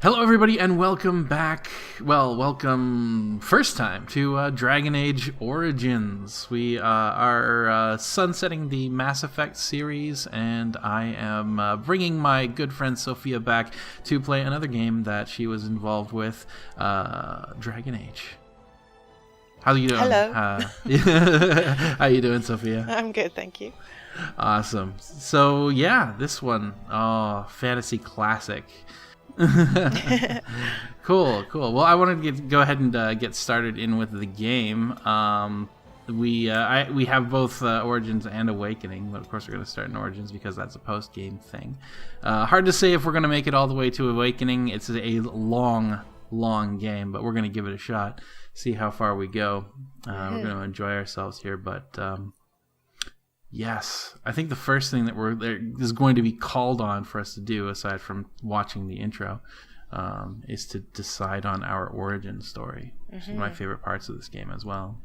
Hello, everybody, and welcome back. Well, welcome first time to Dragon Age Origins. We are sunsetting the Mass Effect series, and I am bringing my good friend Sophia back to play another game that she was involved with, Dragon Age. How are you doing? Hello. How you doing, Sophia? I'm good, thank you. Awesome. So, yeah, this one, fantasy classic. Cool. Well, I wanted to go ahead and get started in with the game. We have both Origins and Awakening, but of course we're going to start in Origins because that's a post-game thing. Hard to say if we're going to make it all the way to Awakening. It's a long game, but we're going to give it a shot, see how far we go. We're going to enjoy ourselves here, but yes, I think the first thing that is going to be called on for us to do, aside from watching the intro, is to decide on our origin story. Which is my favorite parts of this game as well.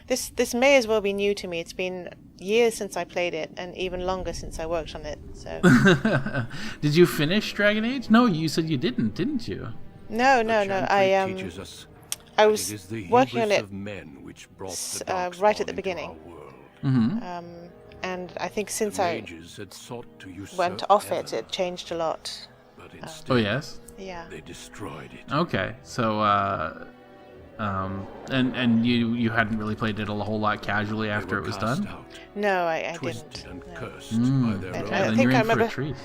This may as well be new to me. It's been years since I played it, and even longer since I worked on it. So, did you finish Dragon Age? No, you said you didn't you? No. I was working on it right at the beginning. And I think since I went off it changed a lot. Oh yes. Yeah. They destroyed it. Okay, so and you hadn't really played it a whole lot casually after it was done. No, I twisted didn't. and No. cursed by their And own. I Then think you're I in for a remember. treat.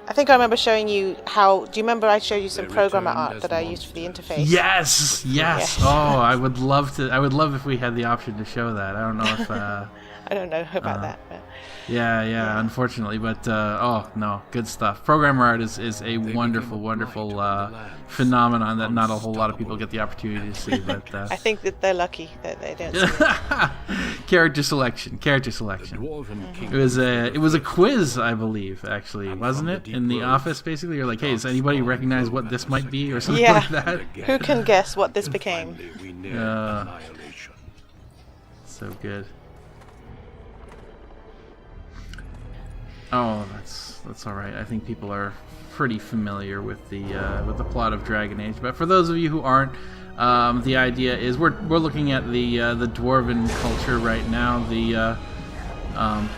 I think I remember showing you how. Do you remember I showed you some They programmer returned art as that I used for the monsters. interface? Yes. Yes. Oh, I would love if we had the option to show that. I don't know if. I don't know about that. But Yeah, unfortunately, but oh no, good stuff. Programmer art is a wonderful phenomenon that not a whole lot of people get the opportunity to see. But I think that they're lucky that they don't see it. character selection. Dwarven king It was a quiz, I believe, actually, wasn't it? In the office, basically, you're like, hey, does anybody recognize what this might be, or something Yeah. like that? Who can guess what this became? Finally, we neared annihilation. So good. Oh, that's all right. I think people are pretty familiar with the plot of Dragon Age. But for those of you who aren't, the idea is we're looking at the Dwarven culture right now. The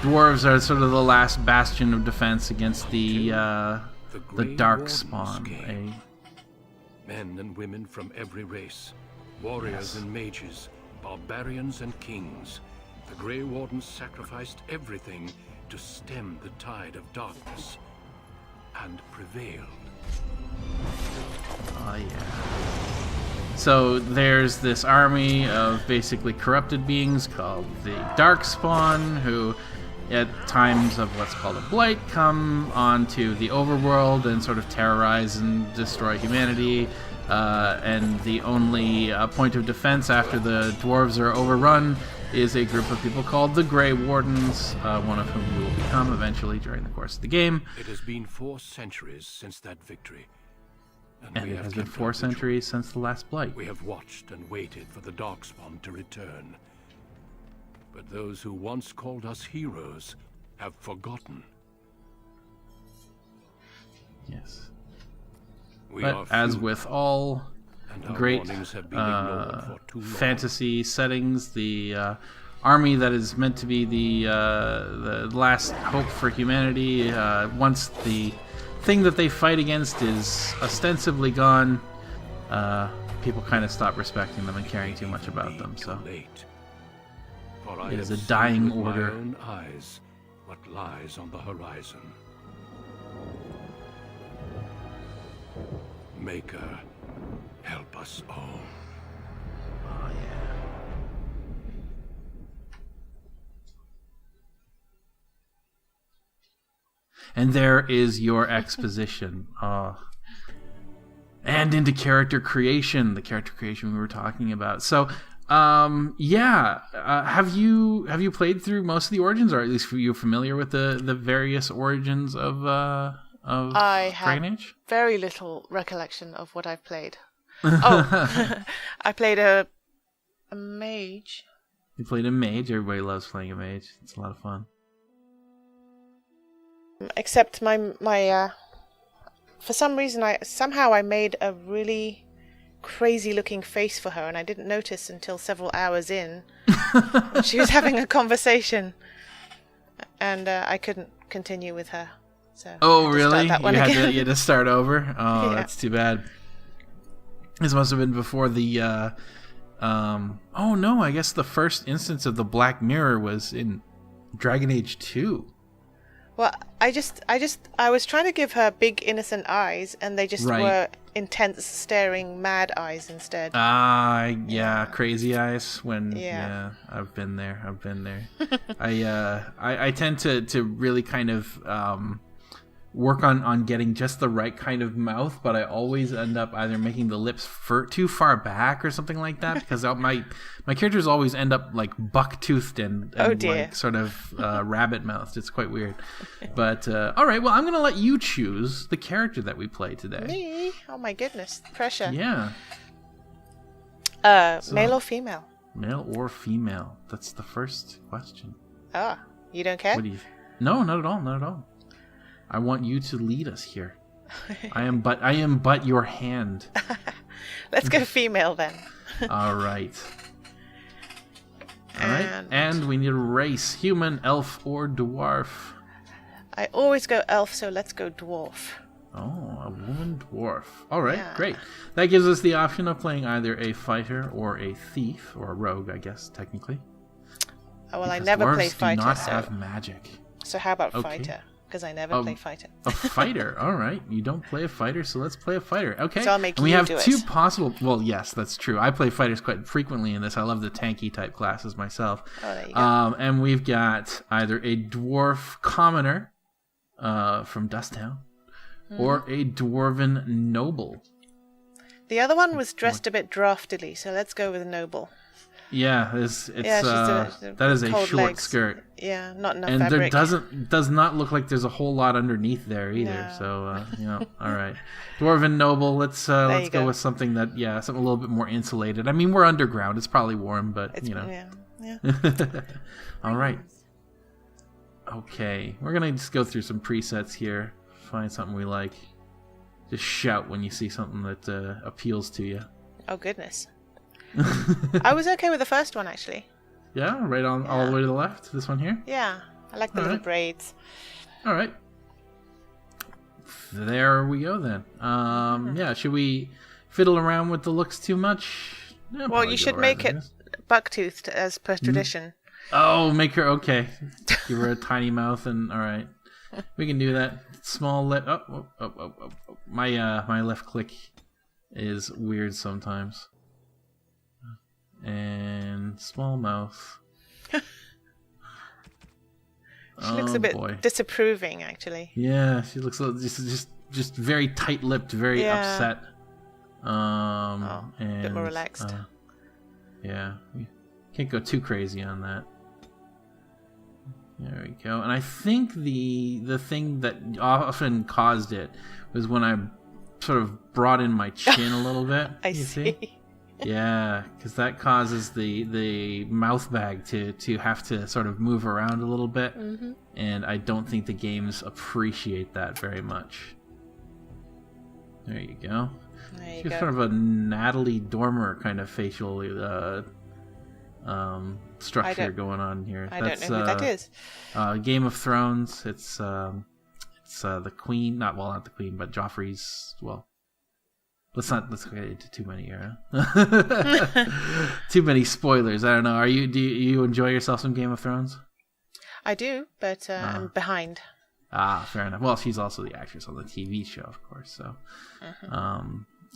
dwarves are sort of the last bastion of defense against the Grey darkspawn. Warden's men and women from every race, warriors and mages, barbarians and kings. The Grey Warden sacrificed everything to stem the tide of darkness, and prevailed. Oh yeah. So there's this army of basically corrupted beings called the darkspawn, who at times of what's called a Blight come onto the overworld and sort of terrorize and destroy humanity. And the only point of defense after the dwarves are overrun is a group of people called the Grey Wardens, one of whom you will become eventually during the course of the game. It has been 4 centuries since that victory. And we it have has been kept 4 our vigil. centuries since the last Blight. We have watched and waited for the darkspawn to return. But those who once called us heroes have forgotten. Yes. We But are as few, with all and our great warnings have been ignored for too long. fantasy settings, the army that is meant to be the last hope for humanity, once the thing that they fight against is ostensibly gone, people kind of stop respecting them and caring too much about them. So Late. For I it is have a dying seen with order. my own eyes what lies on the horizon. Maker, help us all. Oh yeah. And there is your exposition. And into character creation, the character creation we were talking about. So, have you played through most of the origins, or at least are you familiar with the various origins of I have Dragon Age? very little recollection of what I've played. Oh, I played a mage. You played a mage. Everybody loves playing a mage. It's a lot of fun. Except my for some reason, I made a really crazy-looking face for her, and I didn't notice until several hours in. She was having a conversation, and I couldn't continue with her. So oh, really? That one you again. had to start over? Oh, Yeah. That's too bad. This must have been before the... oh, no, I guess the first instance of the Black Mirror was in Dragon Age 2. Well, I was trying to give her big innocent eyes, and they just Right. were intense, staring, mad eyes instead. Yeah, crazy eyes. Yeah. I've been there. I tend to really kind of work on getting just the right kind of mouth, but I always end up either making the lips too far back or something like that, because my characters always end up like buck-toothed and Oh, dear. like sort of rabbit-mouthed. It's quite weird. But all right, well, I'm going to let you choose the character that we play today. Me? Oh my goodness, pressure. Yeah. Male or female? Male or female? That's the first question. Ah, you don't care? What do you? No, not at all. Not at all. I want you to lead us here. I am but your hand. Let's go female then. All right. All right. And we need a race: human, elf, or dwarf. I always go elf, so let's go dwarf. Oh, a woman dwarf. All right, Yeah. great. That gives us the option of playing either a fighter or a thief, or a rogue, I guess, technically. Oh, well, I Because never dwarves play fighter, do not so... have magic. So how about Okay. fighter? Because I never play fighter. A fighter. All right. You don't play a fighter, so let's play a fighter. Okay. So I'll make and we you have do two it. possible... Well, yes, that's true. I play fighters quite frequently in this. I love the tanky type classes myself. Oh, there you go. And we've got either a dwarf commoner from Dusttown or a dwarven noble. The other one was dressed a bit draftily, so let's go with noble. Yeah, that is a cold short legs. skirt. Yeah, not enough And fabric. there does not look like there's a whole lot underneath there either. No. So all right, dwarven noble. Let's you go go. with something something a little bit more insulated. I mean, we're underground. It's probably warm, but It's, yeah. All right. Okay, we're gonna just go through some presets here. Find something we like. Just shout when you see something that appeals to you. Oh, goodness. I was okay with the first one, actually. Yeah, right on all the way to the left. This one here. Yeah, I like the little Alright. braids. All right. There we go then. Yeah, should we fiddle around with the looks too much? Yeah, Well, probably you go should right make in it this. buck-toothed as per tradition. Oh, make her okay. Give her a tiny mouth, and all right, we can do that. Small lip. Oh. My left click is weird sometimes. And small mouth. She looks a bit disapproving, actually. Yeah, she looks just very tight-lipped, very upset. A bit more and, relaxed. Yeah, we can't go too crazy on that. There we go. And I think the thing that often caused it was when I sort of brought in my chin a little bit. I you see. Yeah, because that causes the mouth bag to have to sort of move around a little bit, and I don't think the games appreciate that very much. There you go. There you She's go. sort of a Natalie Dormer kind of facial structure going on here. I don't know who that is. Game of Thrones. It's the Queen. Not the Queen, but Joffrey's. Well, let's get into too many too many spoilers. I don't know. Do you enjoy yourself some Game of Thrones? I do, but I'm behind. Ah, fair enough. Well, she's also the actress on the TV show, of course. So,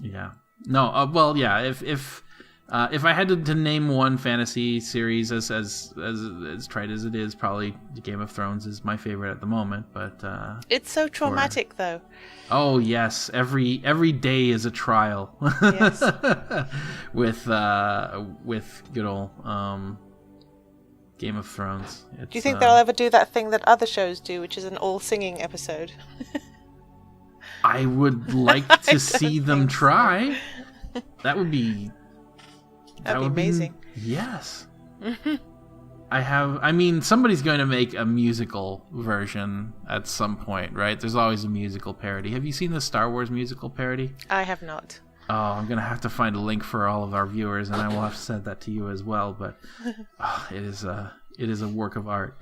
yeah. No. Well, yeah. If I had to name one fantasy series as trite as it is, probably Game of Thrones is my favorite at the moment. But It's so traumatic, though. oh yes, every day is a trial. Yes. with good old Game of Thrones. Do you think they'll ever do that thing that other shows do, which is an all-singing episode? I would like to see them try. That would be... That'd be amazing. Yes. I mean, somebody's going to make a musical version at some point, right? There's always a musical parody. Have you seen the Star Wars musical parody? I have not. Oh, I'm going to have to find a link for all of our viewers, and I will have to send that to you as well, but it is a work of art.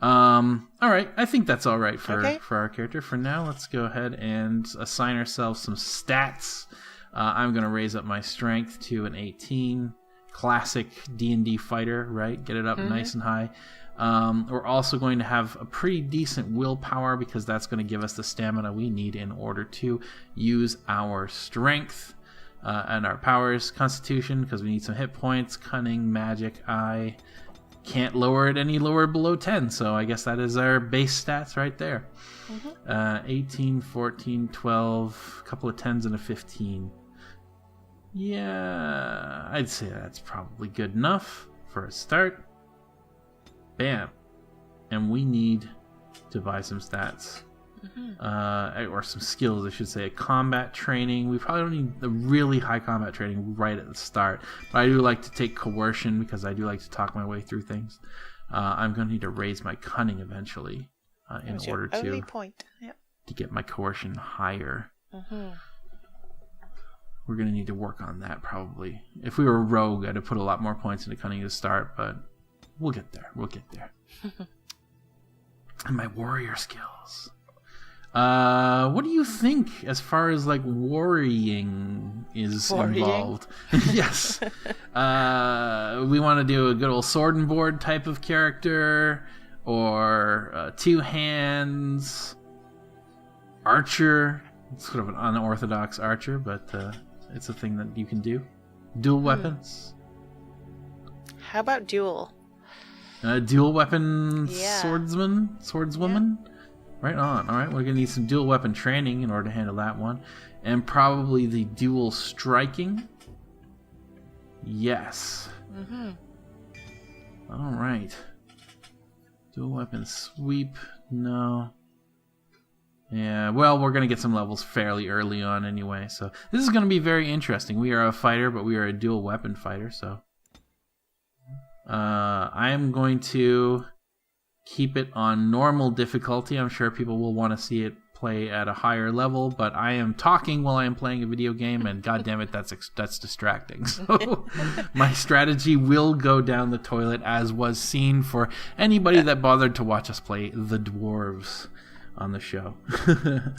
All right, I think that's all right for our character. For now, let's go ahead and assign ourselves some stats. I'm going to raise up my strength to an 18. Classic D&D fighter, right? Get it up nice and high. We're also going to have a pretty decent willpower because that's going to give us the stamina we need in order to use our strength and our powers. Constitution, because we need some hit points. Cunning, magic, I can't lower it any lower below 10, so I guess that is our base stats right there. 18, 14, 12, a couple of 10s and a 15. Yeah, I'd say that's probably good enough for a start. Bam. And we need to buy some stats. Or some skills, I should say. Combat training. We probably don't need the really high combat training right at the start. But I do like to take coercion because I do like to talk my way through things. I'm going to need to raise my cunning eventually in order to get my coercion higher. We're going to need to work on that, probably. If we were a rogue, I'd have put a lot more points into cunning to start, but we'll get there. And my warrior skills. What do you think as far as, like, worrying is involved? Yes. We want to do a good old sword and board type of character, or two hands, archer. It's sort of an unorthodox archer, but it's a thing that you can do. Dual weapons. How about dual? Dual weapon swordswoman. Yeah. Right on. All right, we're gonna need some dual weapon training in order to handle that one, and probably the dual striking. Yes. All right. Dual weapon sweep. No. Yeah, well, we're going to get some levels fairly early on anyway, so this is going to be very interesting. We are a fighter, but we are a dual weapon fighter, so I am going to keep it on normal difficulty. I'm sure people will want to see it play at a higher level, but I am talking while I am playing a video game, and goddammit, that's distracting. So my strategy will go down the toilet, as was seen for anybody that bothered to watch us play the dwarves on the show.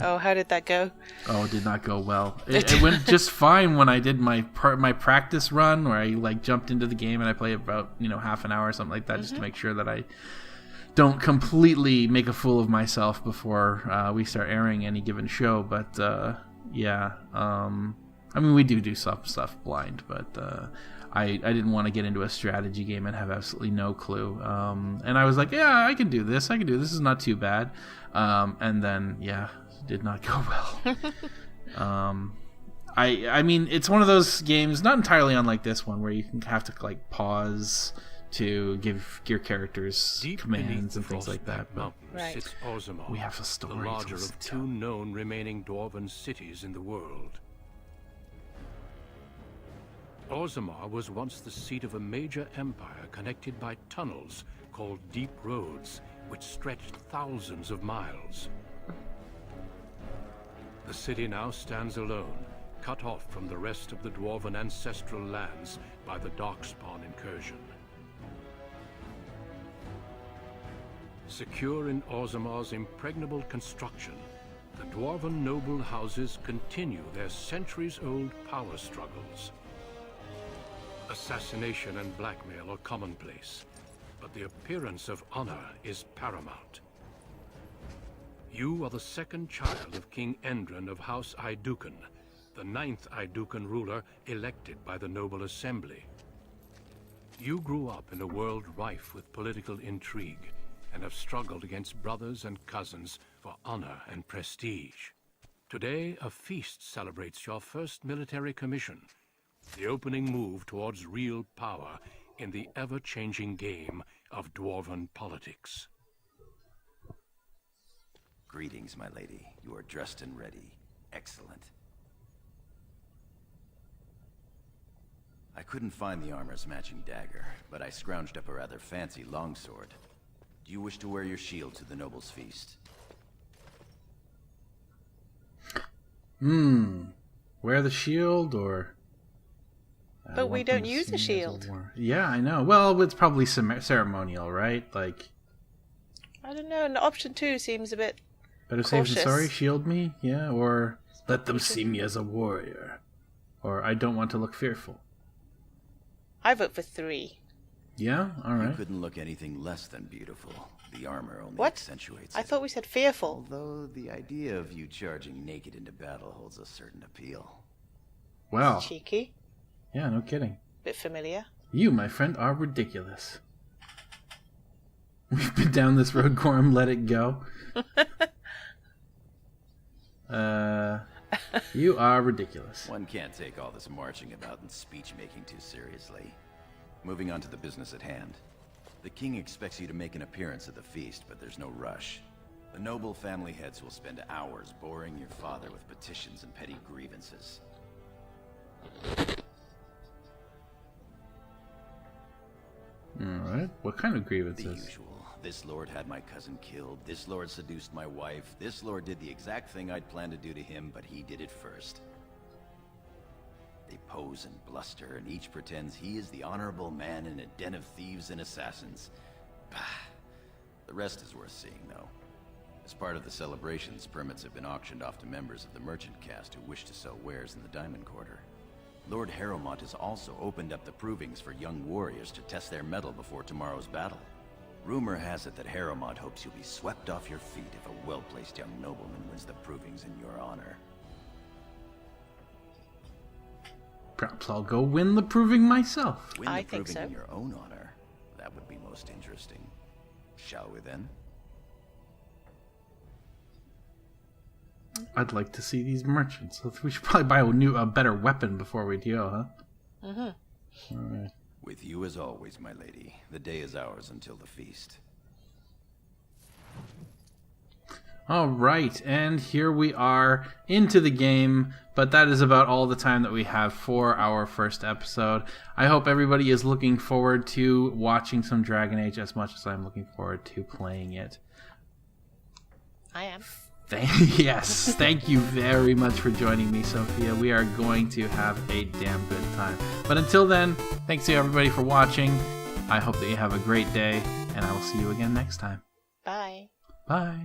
Oh, how did that go? Oh, it did not go well. It went just fine when I did my practice run, where I like jumped into the game and I played about half an hour or something like that, just to make sure that I don't completely make a fool of myself before we start airing any given show. But yeah, I mean, we do some stuff blind, but I didn't want to get into a strategy game and have absolutely no clue. And I was like, yeah, I can do this. This is not too bad. And then, yeah, it did not go well. I mean, it's one of those games, not entirely unlike this one, where you can have to like pause to give your characters commands and things like that. But sits Orzammar, we have a story, the larger of two known remaining dwarven cities in the world. Orzammar was once the seat of a major empire connected by tunnels called deep roads, which stretched thousands of miles. The city now stands alone, cut off from the rest of the dwarven ancestral lands by the darkspawn incursion. Secure in Orzammar's impregnable construction, the dwarven noble houses continue their centuries-old power struggles. Assassination and blackmail are commonplace, but the appearance of honor is paramount. You are the second child of King Endren of House Aeducan, the 9th Aeducan ruler elected by the Noble Assembly. You grew up in a world rife with political intrigue, and have struggled against brothers and cousins for honor and prestige. Today, a feast celebrates your first military commission, the opening move towards real power in the ever-changing game of dwarven politics. Greetings, my lady. You are dressed and ready. Excellent. I couldn't find the armor's matching dagger, but I scrounged up a rather fancy longsword. Do you wish to wear your shield to the noble's feast? Wear the shield, or... But we don't use a shield. Yeah, I know. Well, it's probably ceremonial, right? Like... I don't know, and option 2 seems a bit Better safe cautious. than sorry, shield me? Yeah, or... Let them see me as a warrior. Or I don't want to look fearful. I vote for 3. Yeah? Alright. You couldn't look anything less than beautiful. The armor only What? accentuates I it. thought we said fearful. Although the idea of you charging naked into battle holds a certain appeal. Well, Cheeky. yeah, no kidding. Bit familiar. You, my friend, are ridiculous. We've been down this road, Gorham. Let it go. You are ridiculous. One can't take all this marching about and speech-making too seriously. Moving on to the business at hand. The king expects you to make an appearance at the feast, but there's no rush. The noble family heads will spend hours boring your father with petitions and petty grievances. Alright, what kind of The grievances? usual. This lord had my cousin killed, this lord seduced my wife, this lord did the exact thing I'd planned to do to him, but he did it first. They pose and bluster, and each pretends he is the honorable man in a den of thieves and assassins. Bah. The rest is worth seeing, though. As part of the celebrations, permits have been auctioned off to members of the merchant caste who wish to sell wares in the Diamond Quarter. Lord Harrowmont has also opened up the provings for young warriors to test their mettle before tomorrow's battle. Rumor has it that Harrowmont hopes you'll be swept off your feet if a well-placed young nobleman wins the provings in your honor. Perhaps I'll go win the proving myself. Win the I think proving so. in your own honor. That would be most interesting. Shall we then? I'd like to see these merchants. We should probably buy a better weapon before we go, huh? Mm-hmm. Alright. With you as always, my lady. The day is ours until the feast. Alright, and here we are into the game, but that is about all the time that we have for our first episode. I hope everybody is looking forward to watching some Dragon Age as much as I'm looking forward to playing it. I am. Yes, thank you very much for joining me, Sophia. We are going to have a damn good time. But until then, thanks to everybody for watching. I hope that you have a great day, and I will see you again next time. Bye. Bye.